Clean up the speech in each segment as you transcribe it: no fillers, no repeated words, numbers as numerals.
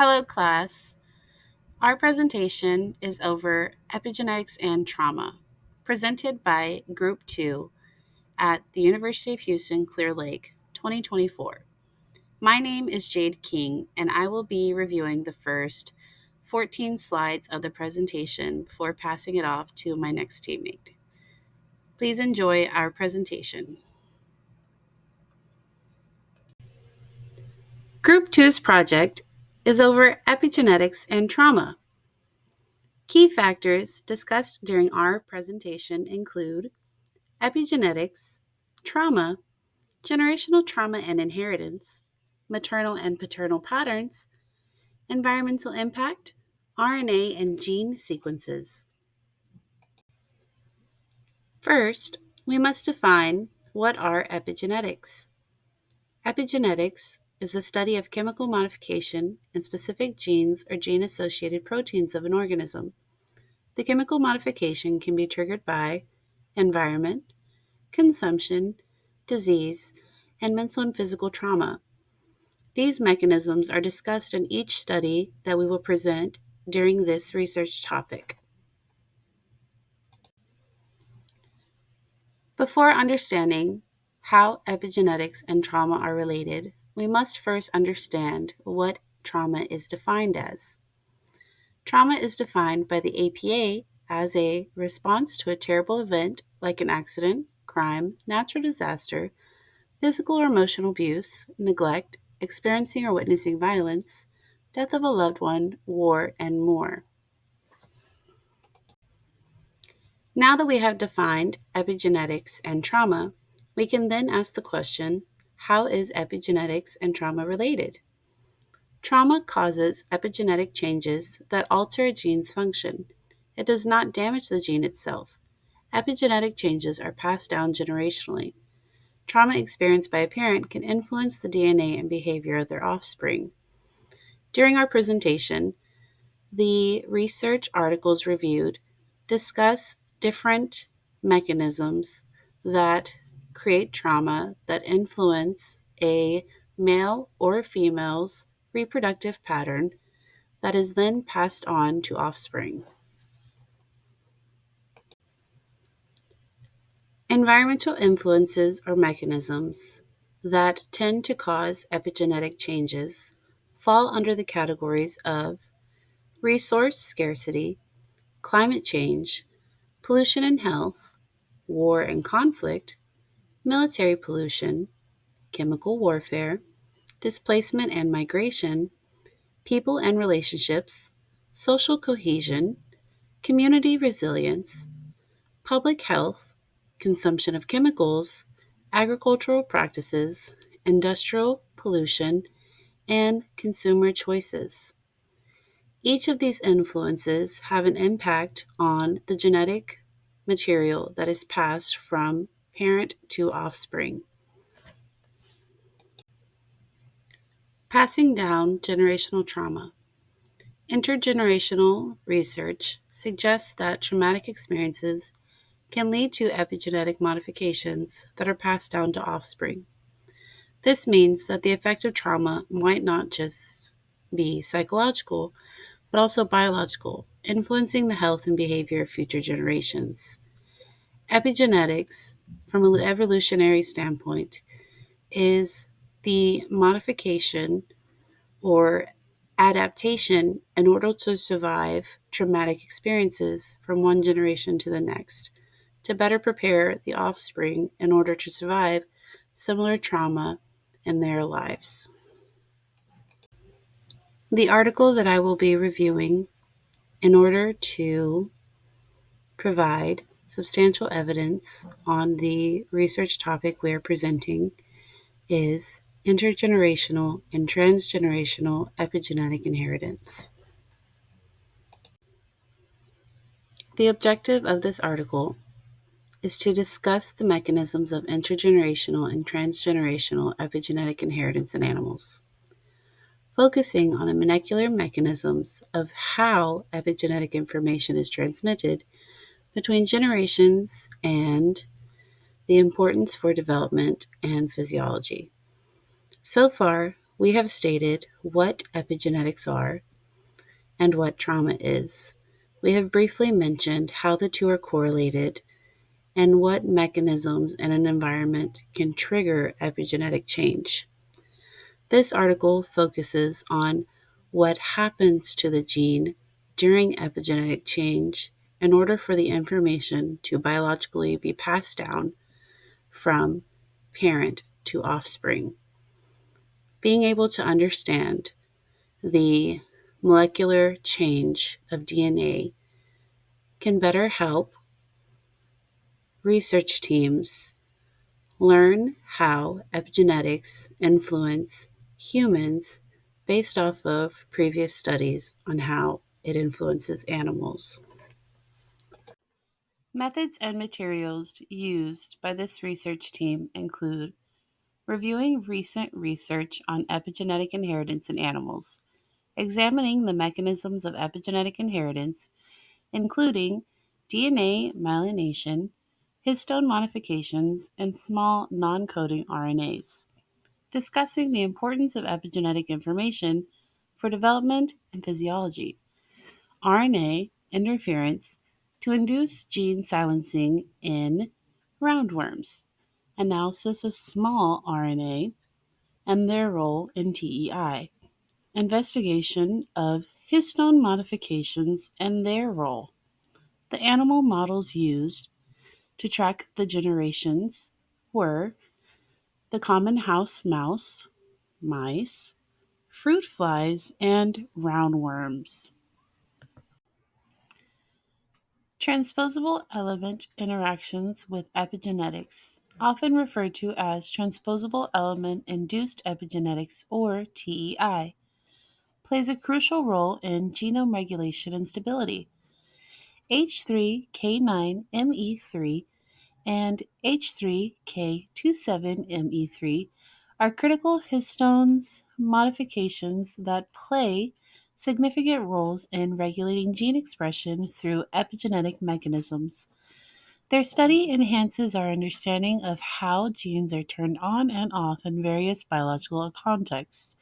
Hello, class. Our presentation is over Epigenetics and Trauma, presented by Group 2 at the University of Houston Clear Lake 2024. My name is Jade King, and I will be reviewing the first 14 slides of the presentation before passing it off to my next teammate. Please enjoy our presentation. Group 2's project is over epigenetics and trauma. Key factors discussed during our presentation include epigenetics, trauma, generational trauma and inheritance, maternal and paternal patterns, environmental impact, RNA and gene sequences. First, we must define what are epigenetics. Epigenetics is the study of chemical modification in specific genes or gene-associated proteins of an organism. The chemical modification can be triggered by environment, consumption, disease, and mental and physical trauma. These mechanisms are discussed in each study that we will present during this research topic. Before understanding how epigenetics and trauma are related, we must first understand what trauma is defined as. Trauma is defined by the APA as a response to a terrible event like an accident, crime, natural disaster, physical or emotional abuse, neglect, experiencing or witnessing violence, death of a loved one, war, and more. Now that we have defined epigenetics and trauma, we can then ask the question, how is epigenetics and trauma related? Trauma causes epigenetic changes that alter a gene's function. It does not damage the gene itself. Epigenetic changes are passed down generationally. Trauma experienced by a parent can influence the DNA and behavior of their offspring. During our presentation, the research articles reviewed discuss different mechanisms that create trauma that influence a male or a female's reproductive pattern that is then passed on to offspring. Environmental influences or mechanisms that tend to cause epigenetic changes fall under the categories of resource scarcity, climate change, pollution and health, war and conflict, military pollution, chemical warfare, displacement and migration, people and relationships, social cohesion, community resilience, public health, consumption of chemicals, agricultural practices, industrial pollution, and consumer choices. Each of these influences have an impact on the genetic material that is passed from parent to offspring. Passing down generational trauma. Intergenerational research suggests that traumatic experiences can lead to epigenetic modifications that are passed down to offspring. This means that the effect of trauma might not just be psychological, but also biological, influencing the health and behavior of future generations. Epigenetics, from an evolutionary standpoint, is the modification or adaptation in order to survive traumatic experiences from one generation to the next, to better prepare the offspring in order to survive similar trauma in their lives. The article that I will be reviewing in order to provide substantial evidence on the research topic we are presenting is intergenerational and transgenerational epigenetic inheritance. The objective of this article is to discuss the mechanisms of intergenerational and transgenerational epigenetic inheritance in animals, focusing on the molecular mechanisms of how epigenetic information is transmitted between generations and the importance for development and physiology. So far, we have stated what epigenetics are and what trauma is. We have briefly mentioned how the two are correlated and what mechanisms in an environment can trigger epigenetic change. This article focuses on what happens to the gene during epigenetic change in order for the information to biologically be passed down from parent to offspring. Being able to understand the molecular change of DNA can better help research teams learn how epigenetics influence humans based off of previous studies on how it influences animals. Methods and materials used by this research team include reviewing recent research on epigenetic inheritance in animals, examining the mechanisms of epigenetic inheritance, including DNA myelination, histone modifications, and small non coding RNAs, discussing the importance of epigenetic information for development and physiology, RNA interference to induce gene silencing in roundworms, analysis of small RNA and their role in TEI, investigation of histone modifications and their role. The animal models used to track the generations were the common house mouse, mice, fruit flies, and roundworms. Transposable element interactions with epigenetics, often referred to as transposable element induced epigenetics or TEI, plays a crucial role in genome regulation and stability. H3K9ME3 and H3K27ME3 are critical histones modifications that play significant roles in regulating gene expression through epigenetic mechanisms. Their study enhances our understanding of how genes are turned on and off in various biological contexts,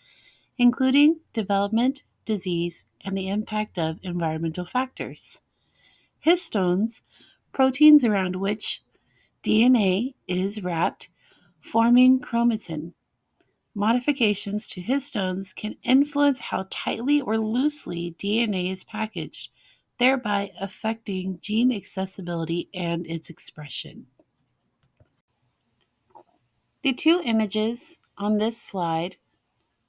including development, disease, and the impact of environmental factors. Histones, proteins around which DNA is wrapped, forming chromatin. Modifications to histones can influence how tightly or loosely DNA is packaged, thereby affecting gene accessibility and its expression. The two images on this slide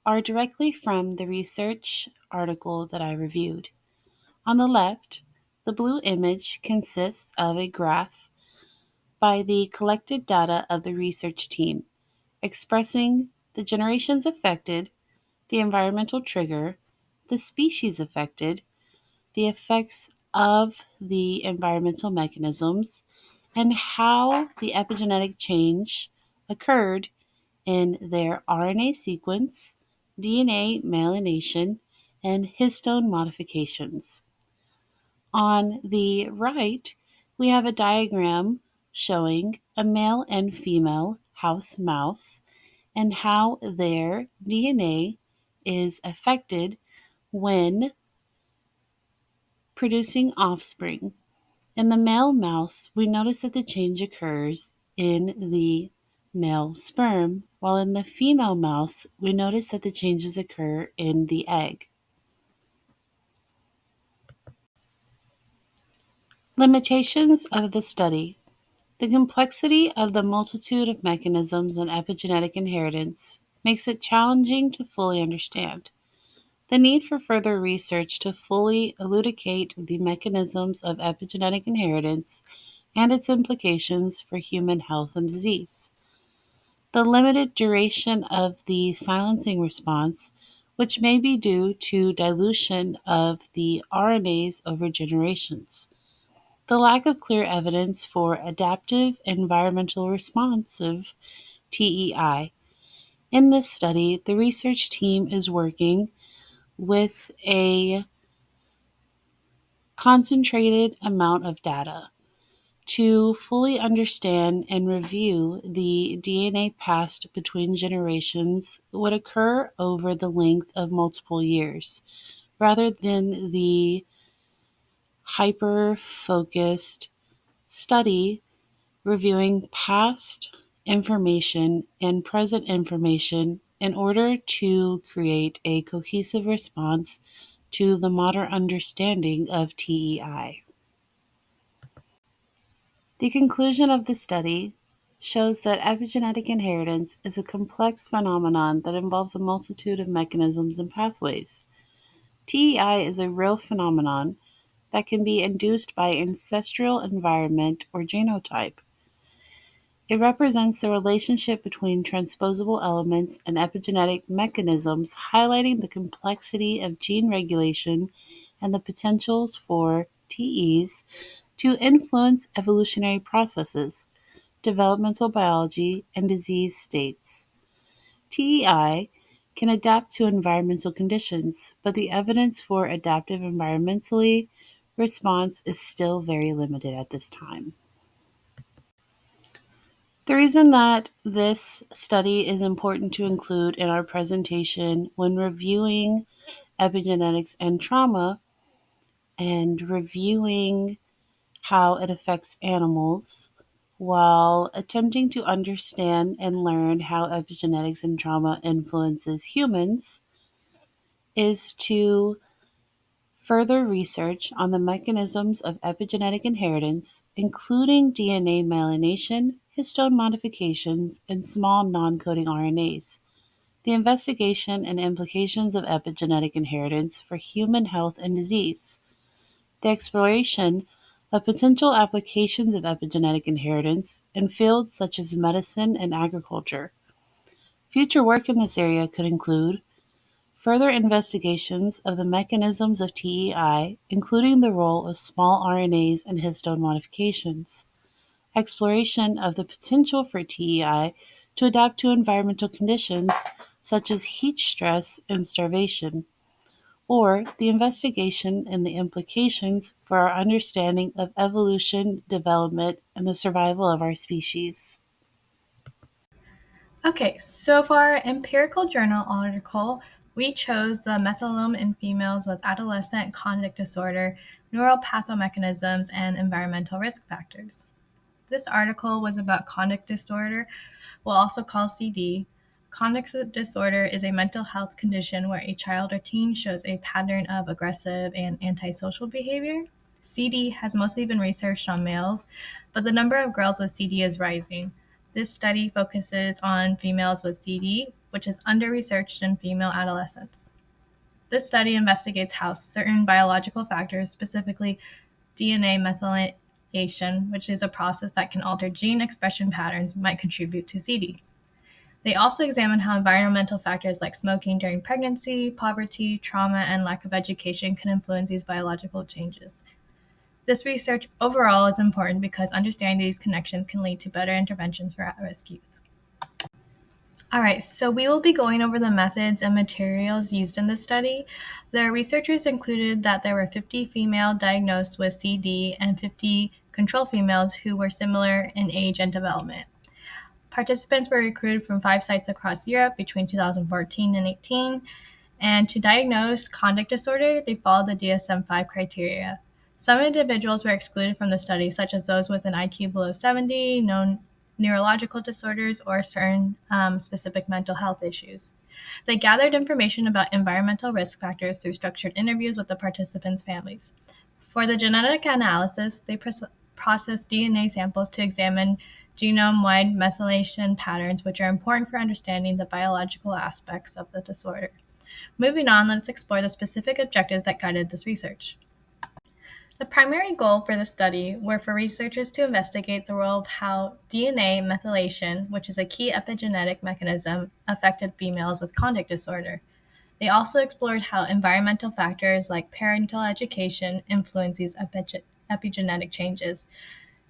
are directly from the research article that I reviewed. On the left, the blue image consists of a graph by the collected data of the research team, expressing the generations affected, the environmental trigger, the species affected, the effects of the environmental mechanisms, and how the epigenetic change occurred in their RNA sequence, DNA myelination, and histone modifications. On the right, we have a diagram showing a male and female house mouse and how their DNA is affected when producing offspring. In the male mouse, we notice that the change occurs in the male sperm, while in the female mouse, we notice that the changes occur in the egg. Limitations of the study. The complexity of the multitude of mechanisms in epigenetic inheritance makes it challenging to fully understand. The need for further research to fully elucidate the mechanisms of epigenetic inheritance and its implications for human health and disease. The limited duration of the silencing response, which may be due to dilution of the RNAs over generations. The lack of clear evidence for adaptive environmental responsive TEI. In this study, the research team is working with a concentrated amount of data. To fully understand and review the DNA passed between generations would occur over the length of multiple years, rather than the hyper focused study reviewing past information and present information in order to create a cohesive response to the modern understanding of TEI. The conclusion of the study shows that epigenetic inheritance is a complex phenomenon that involves a multitude of mechanisms and pathways. TEI is a real phenomenon that can be induced by ancestral environment or genotype. It represents the relationship between transposable elements and epigenetic mechanisms, highlighting the complexity of gene regulation and the potentials for TEs to influence evolutionary processes, developmental biology, and disease states. TEI can adapt to environmental conditions, but the evidence for adaptive environmentally response is still very limited at this time. The reason that this study is important to include in our presentation when reviewing epigenetics and trauma and reviewing how it affects animals while attempting to understand and learn how epigenetics and trauma influences humans is to further research on the mechanisms of epigenetic inheritance, including DNA myelination, histone modifications, and small non coding RNAs. The investigation and implications of epigenetic inheritance for human health and disease. The exploration of potential applications of epigenetic inheritance in fields such as medicine and agriculture. Future work in this area could include further investigations of the mechanisms of TEI, including the role of small RNAs and histone modifications, exploration of the potential for TEI to adapt to environmental conditions such as heat stress and starvation, or the investigation and the implications for our understanding of evolution, development, and the survival of our species. Okay, so for our empirical journal article, we chose the methylome in females with adolescent conduct disorder, neural pathomechanisms, and environmental risk factors. This article was about conduct disorder, we'll also call CD. Conduct disorder is a mental health condition where a child or teen shows a pattern of aggressive and antisocial behavior. CD has mostly been researched on males, but the number of girls with CD is rising. This study focuses on females with CD, which is under-researched in female adolescents. This study investigates how certain biological factors, specifically DNA methylation, which is a process that can alter gene expression patterns, might contribute to CD. They also examine how environmental factors like smoking during pregnancy, poverty, trauma, and lack of education can influence these biological changes. This research overall is important because understanding these connections can lead to better interventions for at-risk youth. All right, so we will be going over the methods and materials used in this study. The researchers included that there were 50 female diagnosed with CD and 50 control females who were similar in age and development. Participants were recruited from 5 sites across Europe between 2014 and 18, and to diagnose conduct disorder, they followed the DSM-5 criteria. Some individuals were excluded from the study, such as those with an IQ below 70, known neurological disorders, or certain specific mental health issues. They gathered information about environmental risk factors through structured interviews with the participants' families. For the genetic analysis, they processed DNA samples to examine genome-wide methylation patterns, which are important for understanding the biological aspects of the disorder. Moving on, let's explore the specific objectives that guided this research. The primary goal for the study were for researchers to investigate the role of how DNA methylation, which is a key epigenetic mechanism, affected females with conduct disorder. They also explored how environmental factors like parental education influence these epigenetic changes.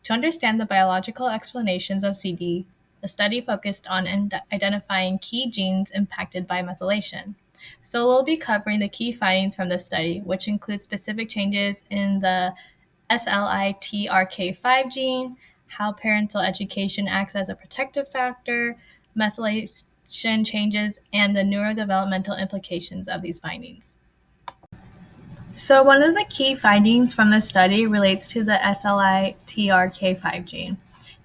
To understand the biological explanations of CD, the study focused on identifying key genes impacted by methylation. So we'll be covering the key findings from this study, which include specific changes in the SLITRK5 gene, how parental education acts as a protective factor, methylation changes, and the neurodevelopmental implications of these findings. So, one of the key findings from this study relates to the SLITRK5 gene.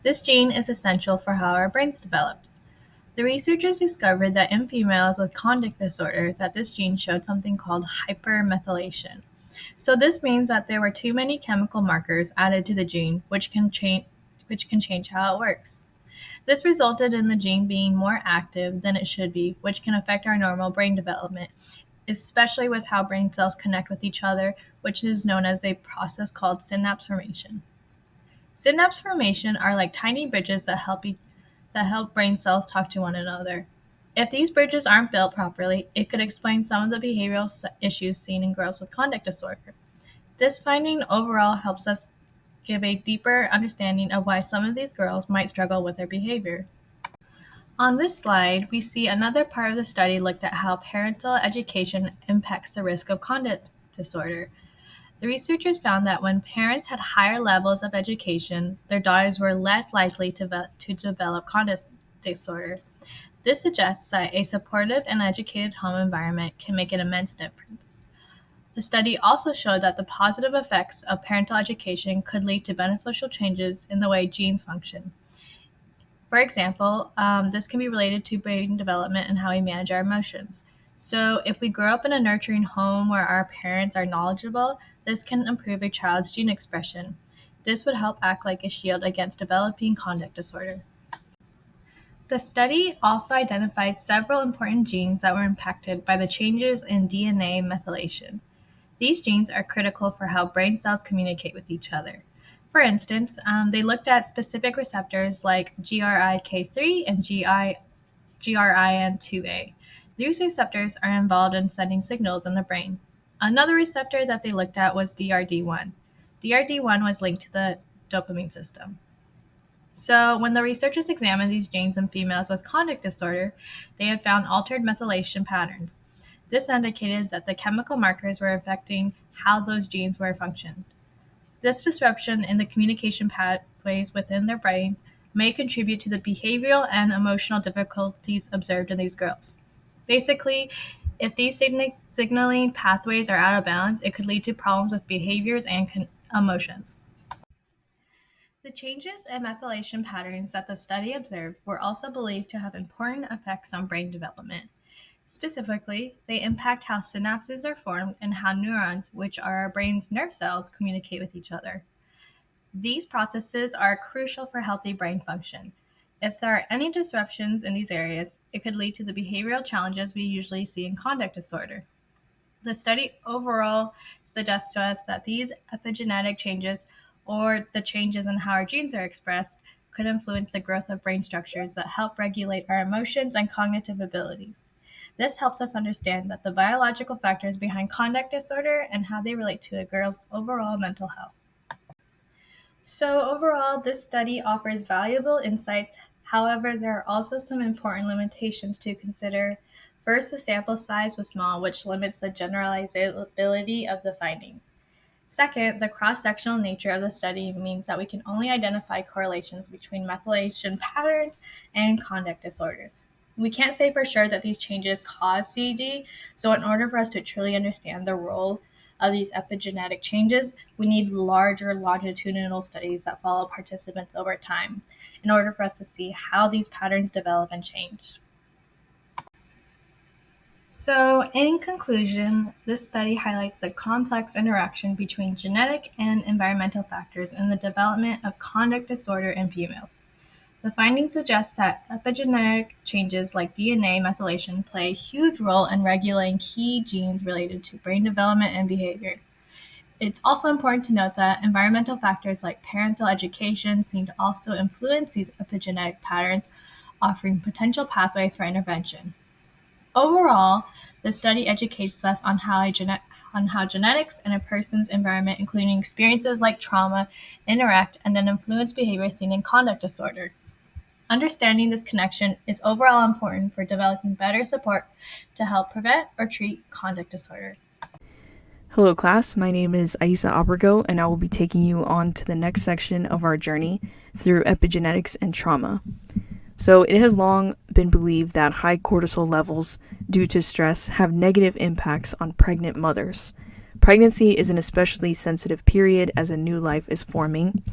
This gene is essential for how our brains develop. The researchers discovered that in females with conduct disorder, that this gene showed something called hypermethylation. So this means that there were too many chemical markers added to the gene, which can change how it works. This resulted in the gene being more active than it should be, which can affect our normal brain development, especially with how brain cells connect with each other, which is known as a process called synapse formation. Synapse formation are like tiny bridges that help brain cells talk to one another. If these bridges aren't built properly, it could explain some of the behavioral issues seen in girls with conduct disorder. This finding overall helps us give a deeper understanding of why some of these girls might struggle with their behavior. On this slide, we see another part of the study looked at how parental education impacts the risk of conduct disorder. The researchers found that when parents had higher levels of education, their daughters were less likely to develop conduct disorder. This suggests that a supportive and educated home environment can make an immense difference. The study also showed that the positive effects of parental education could lead to beneficial changes in the way genes function. For example, this can be related to brain development and how we manage our emotions. So, if we grow up in a nurturing home where our parents are knowledgeable, this can improve a child's gene expression. This would help act like a shield against developing conduct disorder. The study also identified several important genes that were impacted by the changes in DNA methylation. These genes are critical for how brain cells communicate with each other. For instance, they looked at specific receptors like GRIK3 and GRIN2A. These receptors are involved in sending signals in the brain. Another receptor that they looked at was DRD1. DRD1 was linked to the dopamine system. So, when the researchers examined these genes in females with conduct disorder, they had found altered methylation patterns. This indicated that the chemical markers were affecting how those genes were functioned. This disruption in the communication pathways within their brains may contribute to the behavioral and emotional difficulties observed in these girls. Basically, if these signaling pathways are out of balance, it could lead to problems with behaviors and emotions. The changes in methylation patterns that the study observed were also believed to have important effects on brain development. Specifically, they impact how synapses are formed and how neurons, which are our brain's nerve cells, communicate with each other. These processes are crucial for healthy brain function. If there are any disruptions in these areas, it could lead to the behavioral challenges we usually see in conduct disorder. The study overall suggests to us that these epigenetic changes, or the changes in how our genes are expressed, could influence the growth of brain structures that help regulate our emotions and cognitive abilities. This helps us understand that the biological factors behind conduct disorder and how they relate to a girl's overall mental health. So, overall, this study offers valuable insights. However, there are also some important limitations to consider. First, the sample size was small, which limits the generalizability of the findings. Second, the cross-sectional nature of the study means that we can only identify correlations between methylation patterns and conduct disorders. We can't say for sure that these changes cause CED, so in order for us to truly understand the role of these epigenetic changes, we need larger longitudinal studies that follow participants over time in order for us to see how these patterns develop and change. So, in conclusion, this study highlights the complex interaction between genetic and environmental factors in the development of conduct disorder in females. The findings suggest that epigenetic changes like DNA methylation play a huge role in regulating key genes related to brain development and behavior. It's also important to note that environmental factors like parental education seem to also influence these epigenetic patterns, offering potential pathways for intervention. Overall, the study educates us on how genetics and a person's environment, including experiences like trauma, interact and then influence behavior seen in conduct disorder. Understanding this connection is overall important for developing better support to help prevent or treat conduct disorder. Hello, class. My name is Aisa Abrigo, and I will be taking you on to the next section of our journey through epigenetics and trauma. So, it has long been believed that high cortisol levels due to stress have negative impacts on pregnant mothers. Pregnancy is an especially sensitive period as a new life is forming.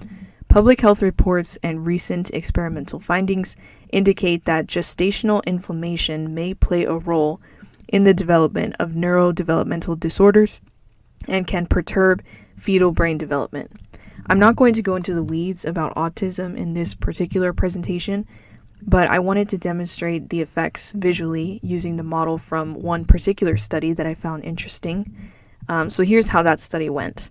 Public health reports and recent experimental findings indicate that gestational inflammation may play a role in the development of neurodevelopmental disorders and can perturb fetal brain development. I'm not going to go into the weeds about autism in this particular presentation, but I wanted to demonstrate the effects visually using the model from one particular study that I found interesting. So here's how that study went.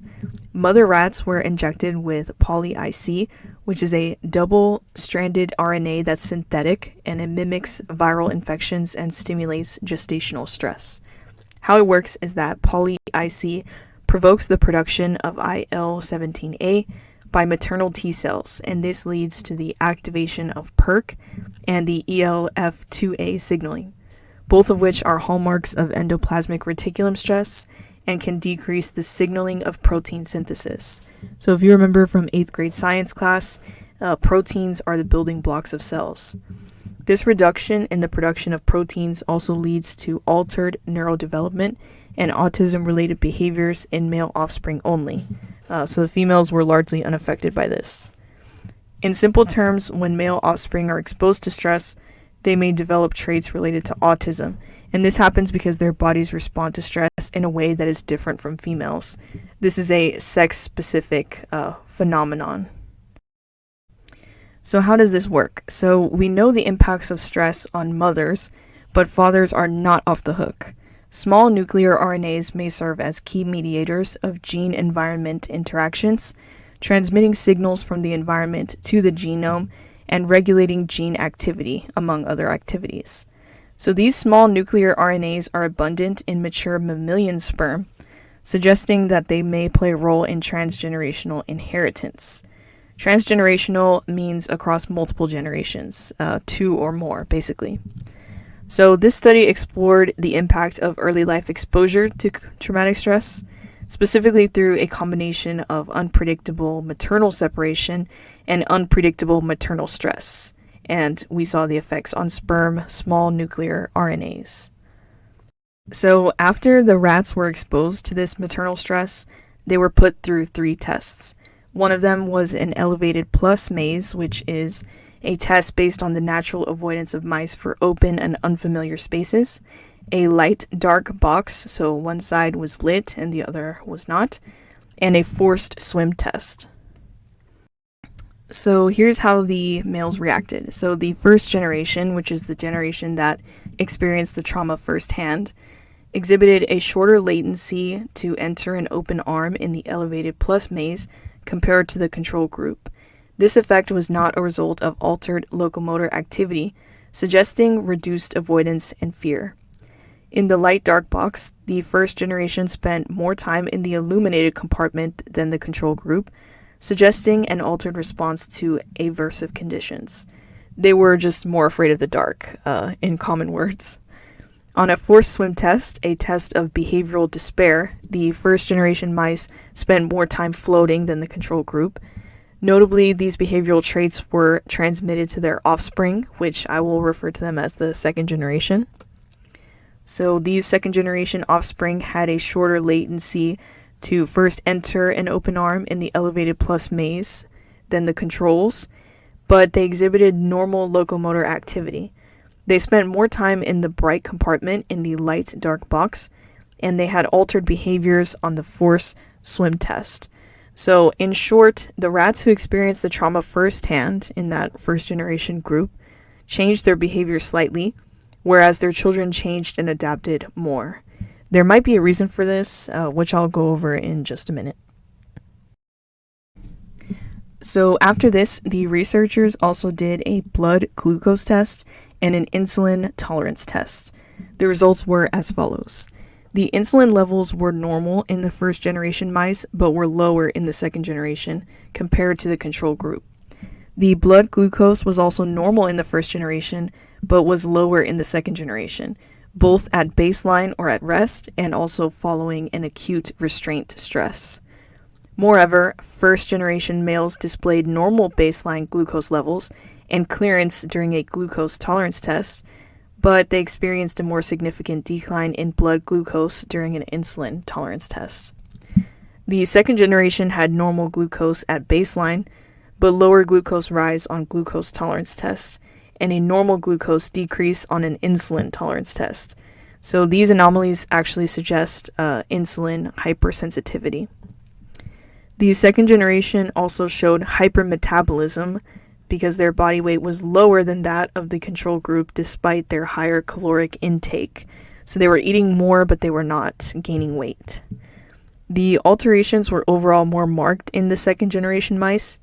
Mother rats were injected with poly-IC, which is a double-stranded RNA that's synthetic and it mimics viral infections and stimulates gestational stress. How it works is that poly-IC provokes the production of IL-17A by maternal T cells, and this leads to the activation of PERK and the ELF2A signaling, both of which are hallmarks of endoplasmic reticulum stress and can decrease the signaling of protein synthesis. So if you remember from 8th grade science class, proteins are the building blocks of cells. This reduction in the production of proteins also leads to altered neurodevelopment and autism-related behaviors in male offspring only. So the females were largely unaffected by this. In simple terms, when male offspring are exposed to stress, they may develop traits related to autism, and this happens because their bodies respond to stress in a way that is different from females. This is a sex-specific phenomenon. So how does this work? So we know the impacts of stress on mothers, but fathers are not off the hook. Small nuclear RNAs may serve as key mediators of gene-environment interactions, transmitting signals from the environment to the genome and regulating gene activity, among other activities. So these small nuclear RNAs are abundant in mature mammalian sperm, suggesting that they may play a role in transgenerational inheritance. Transgenerational means across multiple generations, 2 or more, basically. So this study explored the impact of early life exposure to traumatic stress, specifically through a combination of unpredictable maternal separation and unpredictable maternal stress. And we saw the effects on sperm small nuclear RNAs. So after the rats were exposed to this maternal stress, they were put through 3 tests. One of them was an elevated plus maze, which is a test based on the natural avoidance of mice for open and unfamiliar spaces, a light-dark box, so one side was lit and the other was not, and a forced swim test. So here's how the males reacted. So the first generation, which is the generation that experienced the trauma firsthand, exhibited a shorter latency to enter an open arm in the elevated plus maze compared to the control group. This effect was not a result of altered locomotor activity, suggesting reduced avoidance and fear. In the light-dark box, the first generation spent more time in the illuminated compartment than the control group, suggesting an altered response to aversive conditions. They were just more afraid of the dark, in common words. On a forced swim test, a test of behavioral despair, the first-generation mice spent more time floating than the control group. Notably, these behavioral traits were transmitted to their offspring, which I will refer to them as the second generation. So these second-generation offspring had a shorter latency to first enter an open arm in the elevated plus maze than the controls, but they exhibited normal locomotor activity. They spent more time in the bright compartment in the light-dark box, and they had altered behaviors on the forced swim test. So, in short, the rats who experienced the trauma firsthand in that first-generation group changed their behavior slightly, whereas their children changed and adapted more. There might be a reason for this, which I'll go over in just a minute. So after this, the researchers also did a blood glucose test and an insulin tolerance test. The results were as follows. The insulin levels were normal in the first generation mice, but were lower in the second generation compared to the control group. The blood glucose was also normal in the first generation, but was lower in the second generation, both at baseline or at rest, and also following an acute restraint stress. Moreover, first-generation males displayed normal baseline glucose levels and clearance during a glucose tolerance test, but they experienced a more significant decline in blood glucose during an insulin tolerance test. The second generation had normal glucose at baseline, but lower glucose rise on glucose tolerance test, and a normal glucose decrease on an insulin tolerance test. So these anomalies actually suggest insulin hypersensitivity. The second generation also showed hypermetabolism because their body weight was lower than that of the control group despite their higher caloric intake. So they were eating more, but they were not gaining weight. The alterations were overall more marked in the second generation mice,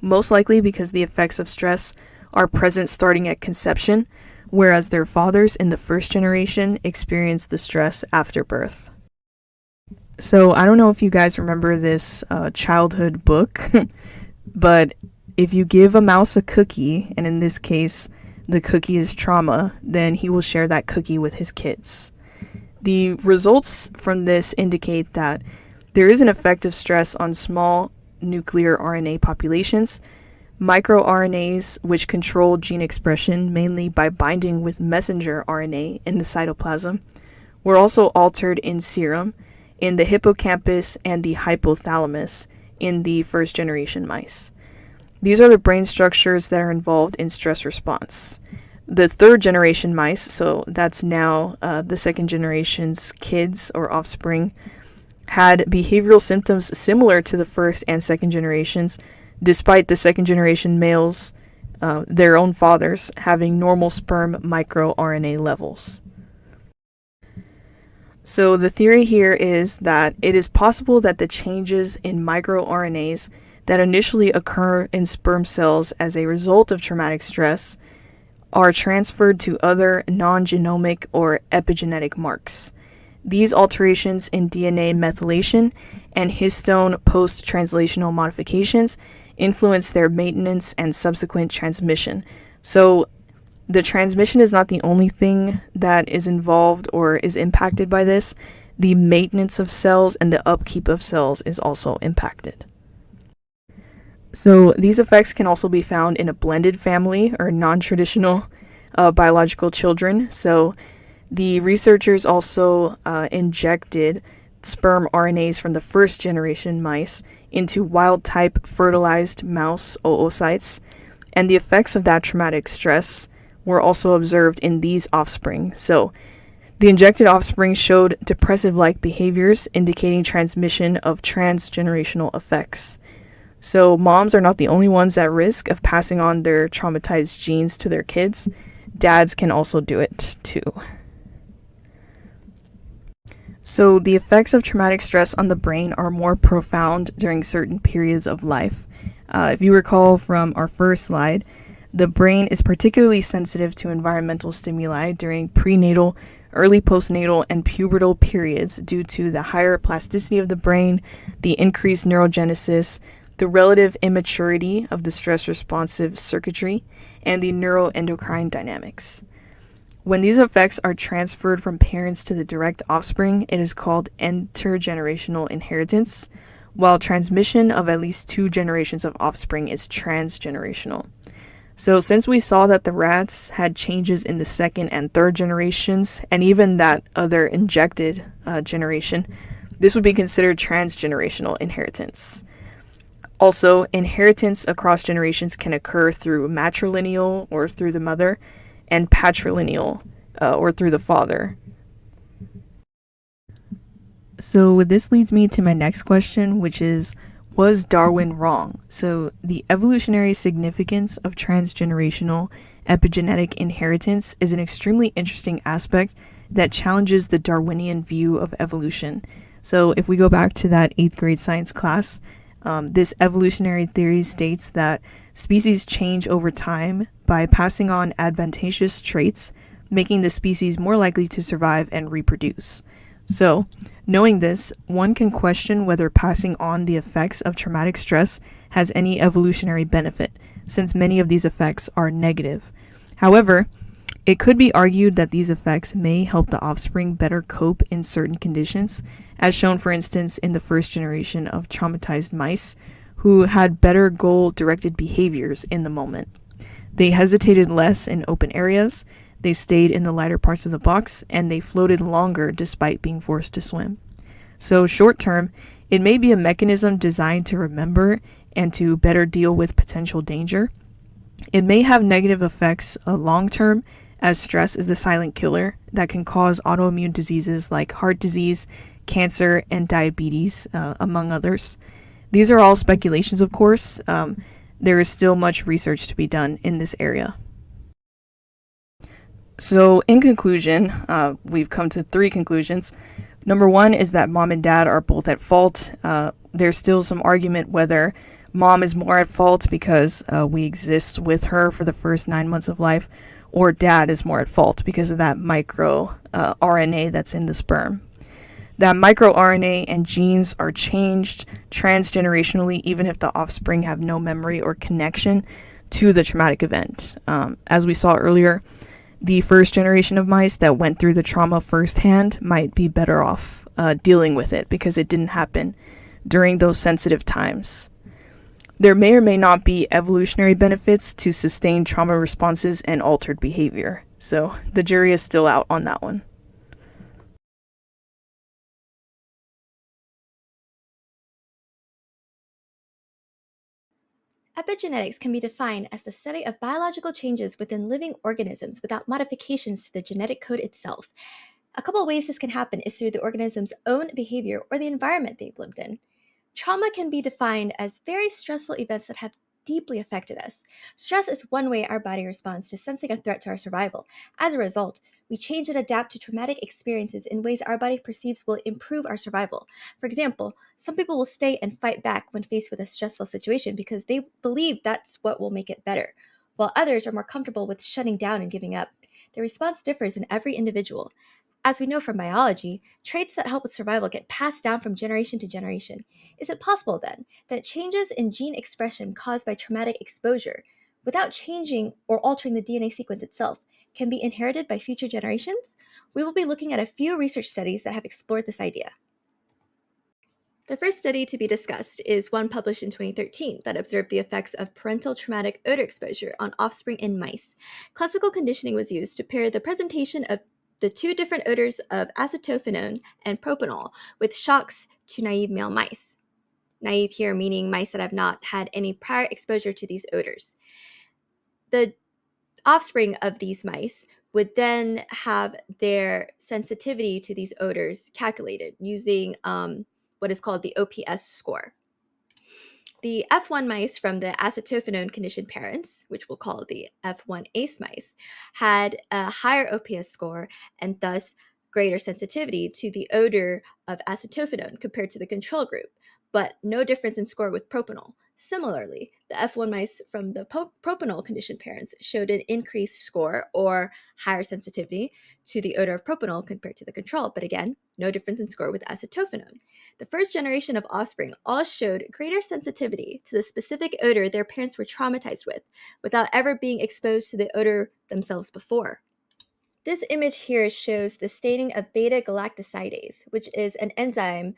most likely because the effects of stress are present starting at conception, whereas their fathers in the first generation experienced the stress after birth. So I don't know if you guys remember this childhood book, but if you give a mouse a cookie, and in this case the cookie is trauma, then he will share that cookie with his kids. The results from this indicate that there is an effect of stress on small nuclear RNA populations. MicroRNAs, which control gene expression mainly by binding with messenger RNA in the cytoplasm, were also altered in serum, in the hippocampus and the hypothalamus in the first generation mice. These are the brain structures that are involved in stress response. The third generation mice, so that's now the second generation's kids or offspring, had behavioral symptoms similar to the first and second generations, despite the second generation males, their own fathers, having normal sperm microRNA levels. So the theory here is that it is possible that the changes in microRNAs that initially occur in sperm cells as a result of traumatic stress are transferred to other non-genomic or epigenetic marks. These alterations in DNA methylation and histone post-translational modifications influence their maintenance and subsequent transmission. So the transmission is not the only thing that is involved or is impacted by this. The maintenance of cells and the upkeep of cells is also impacted. So these effects can also be found in a blended family or non-traditional biological children. So the researchers also injected sperm RNAs from the first generation mice into wild-type fertilized mouse oocytes, and the effects of that traumatic stress were also observed in these offspring. So the injected offspring showed depressive-like behaviors, indicating transmission of transgenerational effects. So moms are not the only ones at risk of passing on their traumatized genes to their kids. Dads can also do it too. So the effects of traumatic stress on the brain are more profound during certain periods of life. If you recall from our first slide, the brain is particularly sensitive to environmental stimuli during prenatal, early postnatal, and pubertal periods due to the higher plasticity of the brain, the increased neurogenesis, the relative immaturity of the stress-responsive circuitry, and the neuroendocrine dynamics. When these effects are transferred from parents to the direct offspring, it is called intergenerational inheritance, while transmission of at least 2 generations of offspring is transgenerational. So since we saw that the rats had changes in the second and third generations, and even that other injected generation, this would be considered transgenerational inheritance. Also, inheritance across generations can occur through matrilineal or through the mother, and patrilineal or through the father. So this leads me to my next question, which is, was Darwin wrong? So the evolutionary significance of transgenerational epigenetic inheritance is an extremely interesting aspect that challenges the Darwinian view of evolution. So if we go back to that 8th grade science class, this evolutionary theory states that species change over time by passing on advantageous traits, making the species more likely to survive and reproduce. So, knowing this, one can question whether passing on the effects of traumatic stress has any evolutionary benefit, since many of these effects are negative. However, It could be argued that these effects may help the offspring better cope in certain conditions, as shown, for instance, in the first generation of traumatized mice who had better goal directed behaviors in the moment. They hesitated less in open areas, they stayed in the lighter parts of the box, and they floated longer despite being forced to swim. So, short term, it may be a mechanism designed to remember and to better deal with potential danger. It may have negative effects long term, as stress is the silent killer that can cause autoimmune diseases like heart disease, cancer, and diabetes, among others. These are all speculations, of course. There is still much research to be done in this area. So, in conclusion, we've come to 3 conclusions. Number 1 is that mom and dad are both at fault. There's still some argument whether mom is more at fault because we exist with her for the first 9 months of life, or dad is more at fault because of that micro RNA that's in the sperm. That microRNA and genes are changed transgenerationally even if the offspring have no memory or connection to the traumatic event. As we saw earlier, the first generation of mice that went through the trauma firsthand might be better off dealing with it because it didn't happen during those sensitive times. There may or may not be evolutionary benefits to sustained trauma responses and altered behavior. So the jury is still out on that one. Epigenetics can be defined as the study of biological changes within living organisms without modifications to the genetic code itself. A couple of ways this can happen is through the organism's own behavior or the environment they've lived in. Trauma can be defined as very stressful events that have deeply affected us. Stress is one way our body responds to sensing a threat to our survival. As a result, we change and adapt to traumatic experiences in ways our body perceives will improve our survival. For example, some people will stay and fight back when faced with a stressful situation because they believe that's what will make it better, while others are more comfortable with shutting down and giving up. The response differs in every individual. As we know from biology, traits that help with survival get passed down from generation to generation. Is it possible, then, that changes in gene expression caused by traumatic exposure, without changing or altering the DNA sequence itself, can be inherited by future generations? We will be looking at a few research studies that have explored this idea. The first study to be discussed is one published in 2013 that observed the effects of parental traumatic odor exposure on offspring in mice. Classical conditioning was used to pair the presentation of the 2 different odors of acetophenone and propanol with shocks to naive male mice. Naive here meaning mice that have not had any prior exposure to these odors. The offspring of these mice would then have their sensitivity to these odors calculated using what is called the OPS score. The F1 mice from the acetophenone conditioned parents, which we'll call the F1 ACE mice, had a higher OPS score and thus greater sensitivity to the odor of acetophenone compared to the control group, but no difference in score with propanol. Similarly, the F1 mice from the propanol conditioned parents showed an increased score or higher sensitivity to the odor of propanol compared to the control, but again, no difference in score with acetophenone. The first generation of offspring all showed greater sensitivity to the specific odor their parents were traumatized with, without ever being exposed to the odor themselves before. This image here shows the staining of beta-galactosidase, which is an enzyme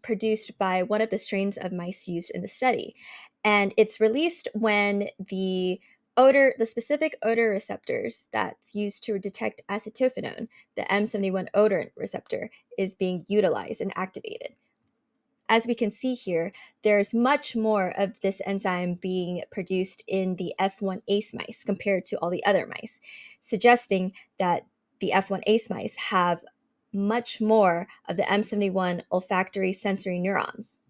produced by one of the strains of mice used in the study. And it's released when the specific odor receptors that's used to detect acetophenone, the M71 odorant receptor, is being utilized and activated. As we can see here, there's much more of this enzyme being produced in the F1 ACE mice compared to all the other mice, suggesting that the F1 ACE mice have much more of the M71 olfactory sensory neurons.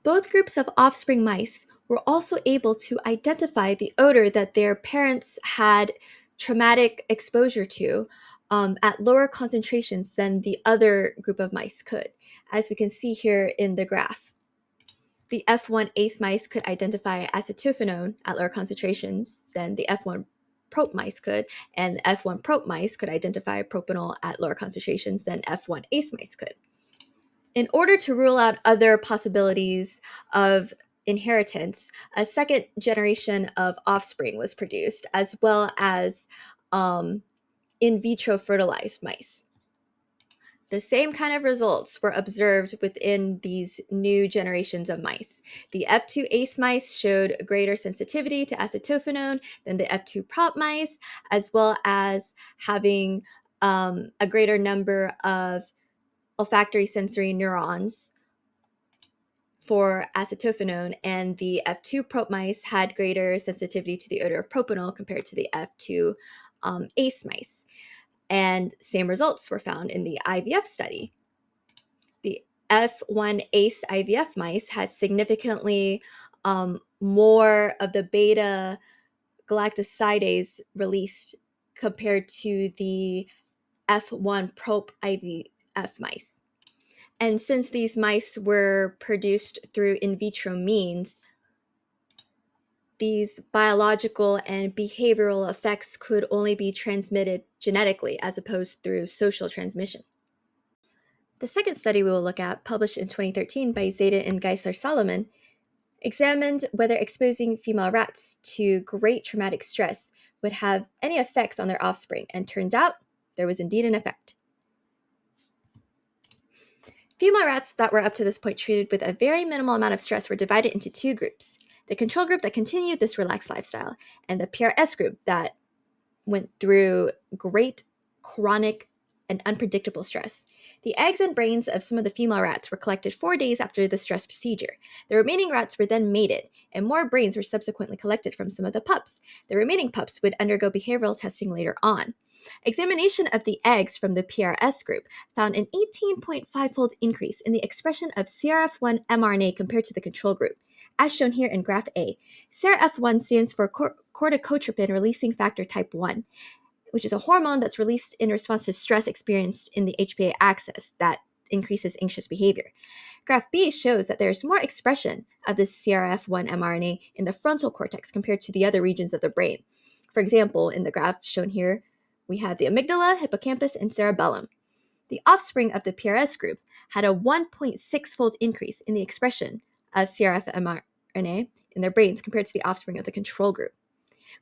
Both groups of offspring mice were also able to identify the odor that their parents had traumatic exposure to at lower concentrations than the other group of mice could, as we can see here in the graph. The F1 ACE mice could identify acetophenone at lower concentrations than the F1 prop mice could, and the F1 prop mice could identify propanol at lower concentrations than F1 ACE mice could. In order to rule out other possibilities of inheritance, a second generation of offspring was produced, as well as in vitro fertilized mice. The same kind of results were observed within these new generations of mice. The F2 ACE mice showed greater sensitivity to acetophenone than the F2 prop mice, as well as having a greater number of olfactory sensory neurons for acetophenone, and the F2 prop mice had greater sensitivity to the odor of propanol compared to the F2 ACE mice. And same results were found in the IVF study. The F1 ACE IVF mice had significantly more of the beta galactosidase released compared to the F1 prop IVF mice. And since these mice were produced through in vitro means, these biological and behavioral effects could only be transmitted genetically as opposed through social transmission. The second study we will look at, published in 2013 by Zeta and Geisler-Solomon, examined whether exposing female rats to great traumatic stress would have any effects on their offspring, and turns out there was indeed an effect. Female rats that were up to this point treated with a very minimal amount of stress were divided into two groups: the control group that continued this relaxed lifestyle, and the PRS group that went through great chronic and unpredictable stress. The eggs and brains of some of the female rats were collected 4 days after the stress procedure. The remaining rats were then mated, and more brains were subsequently collected from some of the pups. The remaining pups would undergo behavioral testing later on. Examination of the eggs from the PRS group found an 18.5-fold increase in the expression of CRF1 mRNA compared to the control group. As shown here in graph A, CRF1 stands for corticotropin releasing factor type 1, which is a hormone that's released in response to stress experienced in the HPA axis that increases anxious behavior. Graph B shows that there's more expression of this CRF1 mRNA in the frontal cortex compared to the other regions of the brain. For example, in the graph shown here, we have the amygdala, hippocampus, and cerebellum. The offspring of the PRS group had a 1.6-fold increase in the expression of CRF mRNA in their brains compared to the offspring of the control group.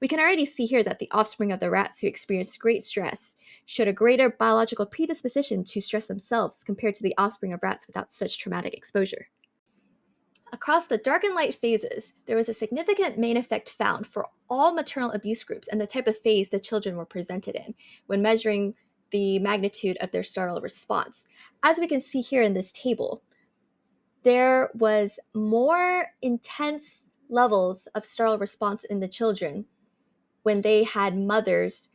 We can already see here that the offspring of the rats who experienced great stress showed a greater biological predisposition to stress themselves compared to the offspring of rats without such traumatic exposure. Across the dark and light phases, there was a significant main effect found for all maternal abuse groups and the type of phase the children were presented in when measuring the magnitude of their startle response. As we can see here in this table, there was more intense levels of startle response in the children when they had mothers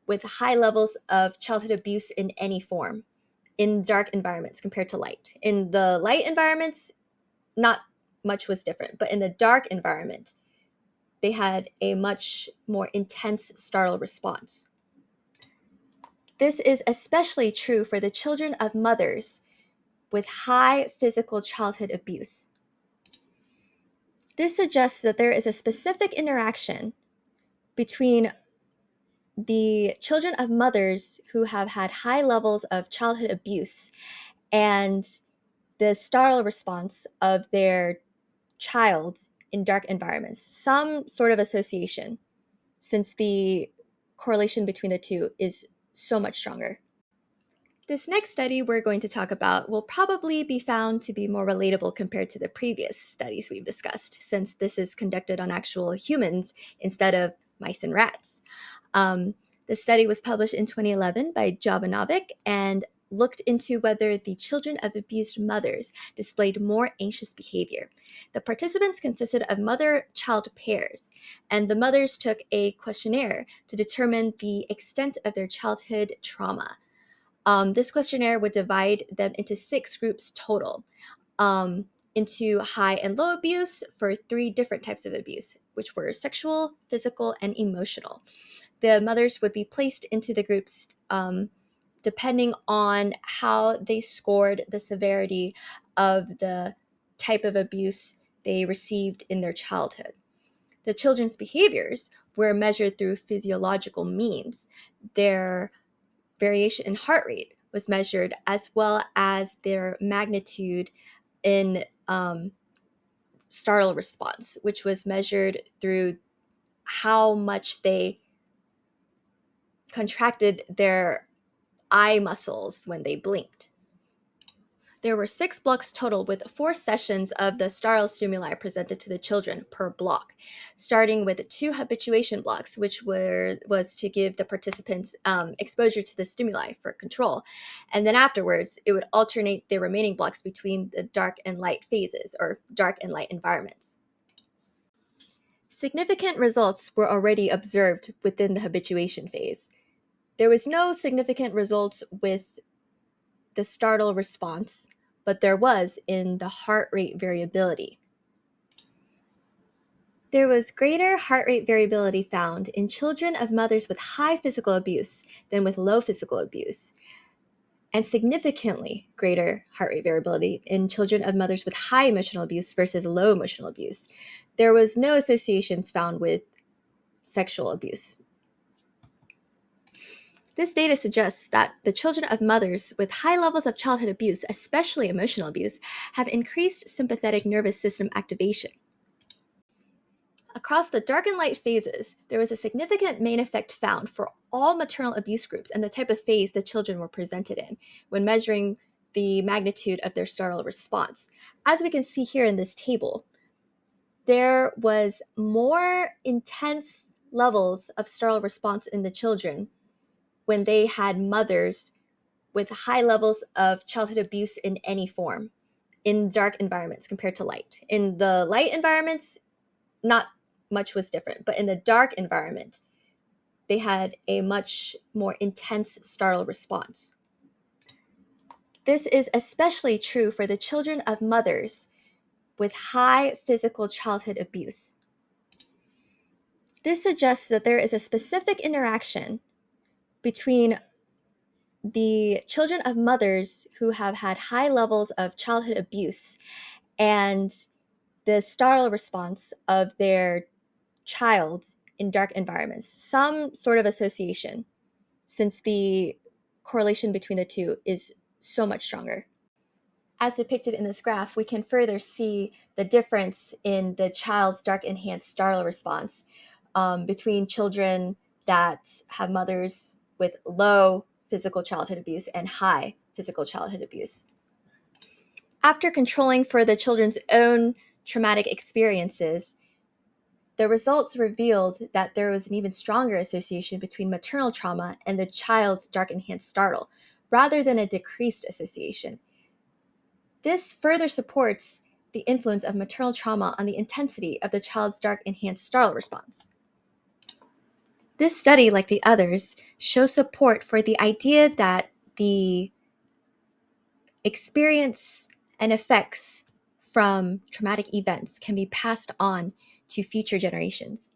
with high levels of childhood abuse in any form in dark environments compared to light. In the light environments, not much was different, but in the dark environment, they had a much more intense startle response. This is especially true for the children of mothers with high physical childhood abuse. This suggests that there is a specific interaction between the children of mothers who have had high levels of childhood abuse and the startle response of their child in dark environments. Some sort of association, since the correlation between the two is so much stronger. This next study we're going to talk about will probably be found to be more relatable compared to the previous studies we've discussed, since this is conducted on actual humans instead of mice and rats. The study was published in 2011 by Jovanovic and looked into whether the children of abused mothers displayed more anxious behavior. The participants consisted of mother-child pairs, and the mothers took a questionnaire to determine the extent of their childhood trauma. This questionnaire would divide them into 6 groups total, into high and low abuse for 3 different types of abuse, which were sexual, physical, and emotional. The mothers would be placed into the groups depending on how they scored the severity of the type of abuse they received in their childhood. The children's behaviors were measured through physiological means. Their variation in heart rate was measured, as well as their magnitude in startle response, which was measured through how much they contracted their eye muscles when they blinked. There were 6 blocks total, with 4 sessions of the startle stimuli presented to the children per block, starting with 2 habituation blocks, which was to give the participants exposure to the stimuli for control. And then afterwards, it would alternate the remaining blocks between the dark and light phases, or dark and light environments. Significant results were already observed within the habituation phase. There was no significant results with the startle response, but there was in the heart rate variability. There was greater heart rate variability found in children of mothers with high physical abuse than with low physical abuse, and significantly greater heart rate variability in children of mothers with high emotional abuse versus low emotional abuse. There was no associations found with sexual abuse. This data suggests that the children of mothers with high levels of childhood abuse, especially emotional abuse, have increased sympathetic nervous system activation. Across the dark and light phases, there was a significant main effect found for all maternal abuse groups and the type of phase the children were presented in when measuring the magnitude of their startle response. As we can see here in this table, there was more intense levels of startle response in the children when they had mothers with high levels of childhood abuse in any form in dark environments compared to light. In the light environments, not much was different, but in the dark environment, they had a much more intense startle response. This is especially true for the children of mothers with high physical childhood abuse. This suggests that there is a specific interaction between the children of mothers who have had high levels of childhood abuse and the startle response of their child in dark environments, some sort of association, since the correlation between the two is so much stronger. As depicted in this graph, we can further see the difference in the child's dark enhanced startle response between children that have mothers with low physical childhood abuse and high physical childhood abuse. After controlling for the children's own traumatic experiences, the results revealed that there was an even stronger association between maternal trauma and the child's dark enhanced startle, rather than a decreased association. This further supports the influence of maternal trauma on the intensity of the child's dark enhanced startle response. This study, like the others, shows support for the idea that the experience and effects from traumatic events can be passed on to future generations.